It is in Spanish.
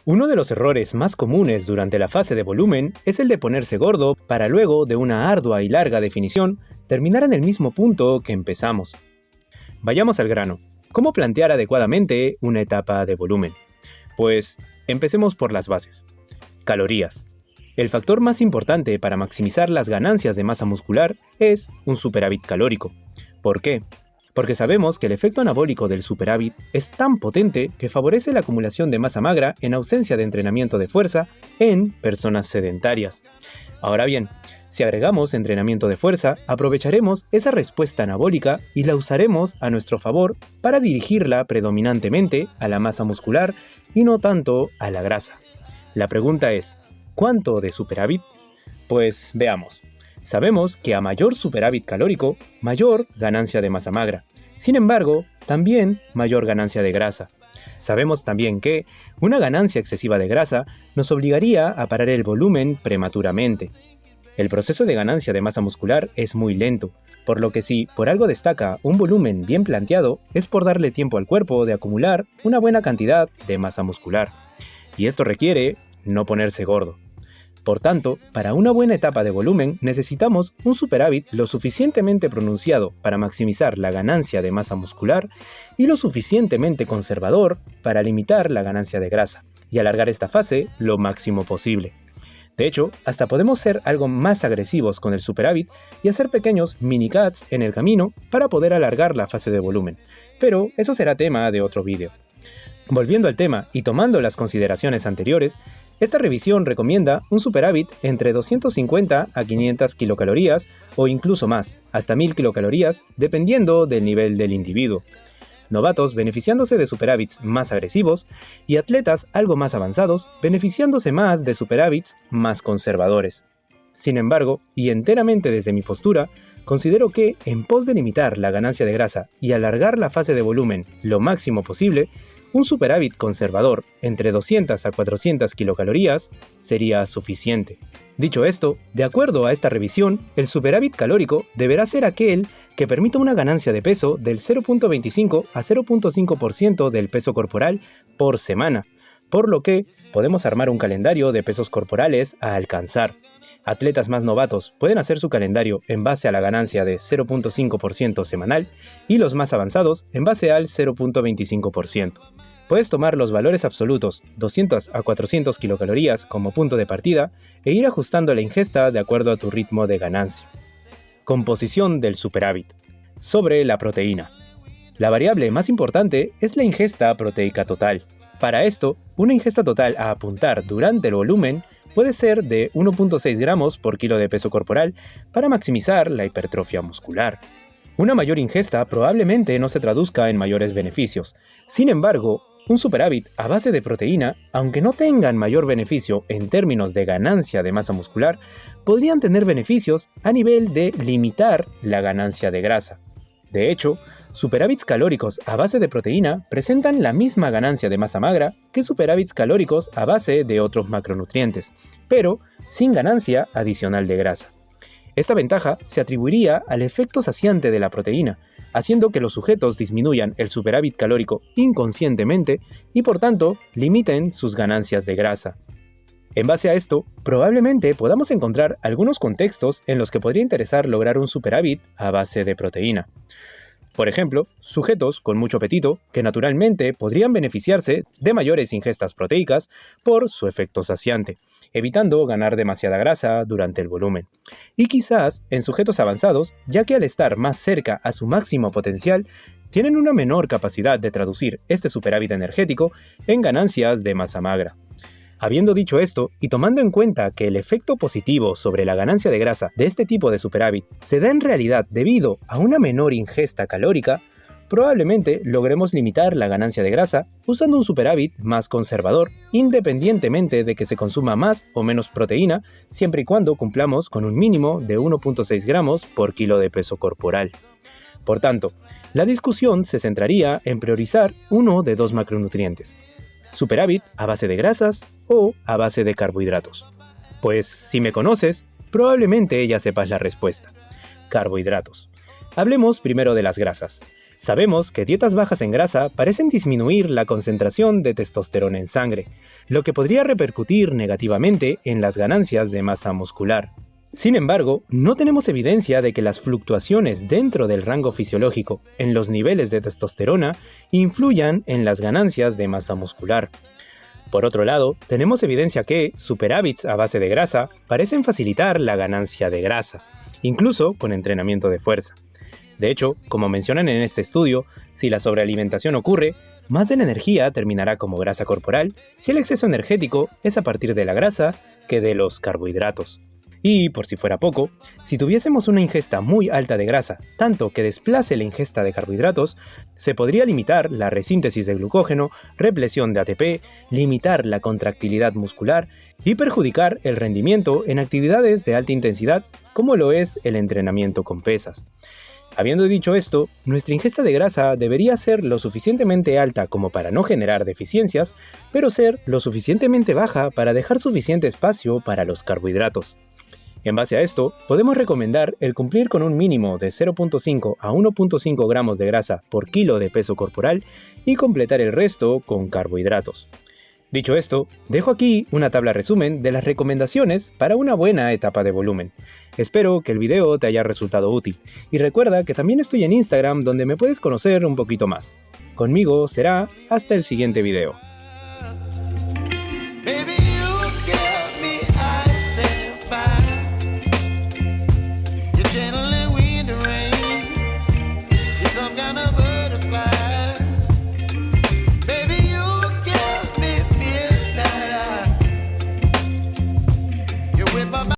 Uno de los errores más comunes durante la fase de volumen es el de ponerse gordo para luego de una ardua y larga definición terminar en el mismo punto que empezamos. Vayamos al grano. ¿Cómo plantear adecuadamente una etapa de volumen? Pues empecemos por las bases. Calorías. El factor más importante para maximizar las ganancias de masa muscular es un superávit calórico. ¿Por qué? Porque sabemos que el efecto anabólico del superávit es tan potente que favorece la acumulación de masa magra en ausencia de entrenamiento de fuerza en personas sedentarias. Ahora bien, si agregamos entrenamiento de fuerza, aprovecharemos esa respuesta anabólica y la usaremos a nuestro favor para dirigirla predominantemente a la masa muscular y no tanto a la grasa. La pregunta es, ¿cuánto de superávit? Pues veamos. Sabemos que a mayor superávit calórico, mayor ganancia de masa magra. Sin embargo, también mayor ganancia de grasa. Sabemos también que una ganancia excesiva de grasa nos obligaría a parar el volumen prematuramente. El proceso de ganancia de masa muscular es muy lento, por lo que si por algo destaca un volumen bien planteado, es por darle tiempo al cuerpo de acumular una buena cantidad de masa muscular. Y esto requiere no ponerse gordo. Por tanto, para una buena etapa de volumen necesitamos un superávit lo suficientemente pronunciado para maximizar la ganancia de masa muscular y lo suficientemente conservador para limitar la ganancia de grasa y alargar esta fase lo máximo posible. De hecho, hasta podemos ser algo más agresivos con el superávit y hacer pequeños mini cuts en el camino para poder alargar la fase de volumen, pero eso será tema de otro vídeo. Volviendo al tema y tomando las consideraciones anteriores, esta revisión recomienda un superávit entre 250 a 500 kilocalorías o incluso más, hasta 1000 kilocalorías, dependiendo del nivel del individuo. Novatos beneficiándose de superávits más agresivos y atletas algo más avanzados beneficiándose más de superávits más conservadores. Sin embargo, y enteramente desde mi postura, considero que, en pos de limitar la ganancia de grasa y alargar la fase de volumen lo máximo posible, un superávit conservador entre 200 a 400 kilocalorías sería suficiente. Dicho esto, de acuerdo a esta revisión, el superávit calórico deberá ser aquel que permita una ganancia de peso del 0.25 a 0.5% del peso corporal por semana, por lo que podemos armar un calendario de pesos corporales a alcanzar. Atletas más novatos pueden hacer su calendario en base a la ganancia de 0.5% semanal y los más avanzados en base al 0.25%. Puedes tomar los valores absolutos 200 a 400 kilocalorías como punto de partida e ir ajustando la ingesta de acuerdo a tu ritmo de ganancia. Composición del superávit. Sobre la proteína. La variable más importante es la ingesta proteica total. Para esto, una ingesta total a apuntar durante el volumen puede ser de 1.6 gramos por kilo de peso corporal para maximizar la hipertrofia muscular. Una mayor ingesta probablemente no se traduzca en mayores beneficios. Sin embargo, un superávit a base de proteína, aunque no tengan mayor beneficio en términos de ganancia de masa muscular, podrían tener beneficios a nivel de limitar la ganancia de grasa. De hecho, superávits calóricos a base de proteína presentan la misma ganancia de masa magra que superávits calóricos a base de otros macronutrientes, pero sin ganancia adicional de grasa. Esta ventaja se atribuiría al efecto saciante de la proteína, haciendo que los sujetos disminuyan el superávit calórico inconscientemente y por tanto limiten sus ganancias de grasa. En base a esto, probablemente podamos encontrar algunos contextos en los que podría interesar lograr un superávit a base de proteína. Por ejemplo, sujetos con mucho apetito que naturalmente podrían beneficiarse de mayores ingestas proteicas por su efecto saciante, evitando ganar demasiada grasa durante el volumen. Y quizás en sujetos avanzados, ya que al estar más cerca a su máximo potencial, tienen una menor capacidad de traducir este superávit energético en ganancias de masa magra. Habiendo dicho esto, y tomando en cuenta que el efecto positivo sobre la ganancia de grasa de este tipo de superávit se da en realidad debido a una menor ingesta calórica, probablemente logremos limitar la ganancia de grasa usando un superávit más conservador, independientemente de que se consuma más o menos proteína, siempre y cuando cumplamos con un mínimo de 1.6 gramos por kilo de peso corporal. Por tanto, la discusión se centraría en priorizar uno de dos macronutrientes: superávit a base de grasas o a base de carbohidratos. Pues si me conoces, probablemente ya sepas la respuesta. Carbohidratos. Hablemos primero de las grasas. Sabemos que dietas bajas en grasa parecen disminuir la concentración de testosterona en sangre, lo que podría repercutir negativamente en las ganancias de masa muscular. Sin embargo, no tenemos evidencia de que las fluctuaciones dentro del rango fisiológico en los niveles de testosterona influyan en las ganancias de masa muscular. Por otro lado, tenemos evidencia que superávits a base de grasa parecen facilitar la ganancia de grasa, incluso con entrenamiento de fuerza. De hecho, como mencionan en este estudio, si la sobrealimentación ocurre, más de la energía terminará como grasa corporal si el exceso energético es a partir de la grasa que de los carbohidratos. Y, por si fuera poco, si tuviésemos una ingesta muy alta de grasa, tanto que desplace la ingesta de carbohidratos, se podría limitar la resíntesis de glucógeno, represión de ATP, limitar la contractilidad muscular y perjudicar el rendimiento en actividades de alta intensidad, como lo es el entrenamiento con pesas. Habiendo dicho esto, nuestra ingesta de grasa debería ser lo suficientemente alta como para no generar deficiencias, pero ser lo suficientemente baja para dejar suficiente espacio para los carbohidratos. En base a esto, podemos recomendar el cumplir con un mínimo de 0.5 a 1.5 gramos de grasa por kilo de peso corporal y completar el resto con carbohidratos. Dicho esto, dejo aquí una tabla resumen de las recomendaciones para una buena etapa de volumen. Espero que el video te haya resultado útil y recuerda que también estoy en Instagram donde me puedes conocer un poquito más. Conmigo será hasta el siguiente video.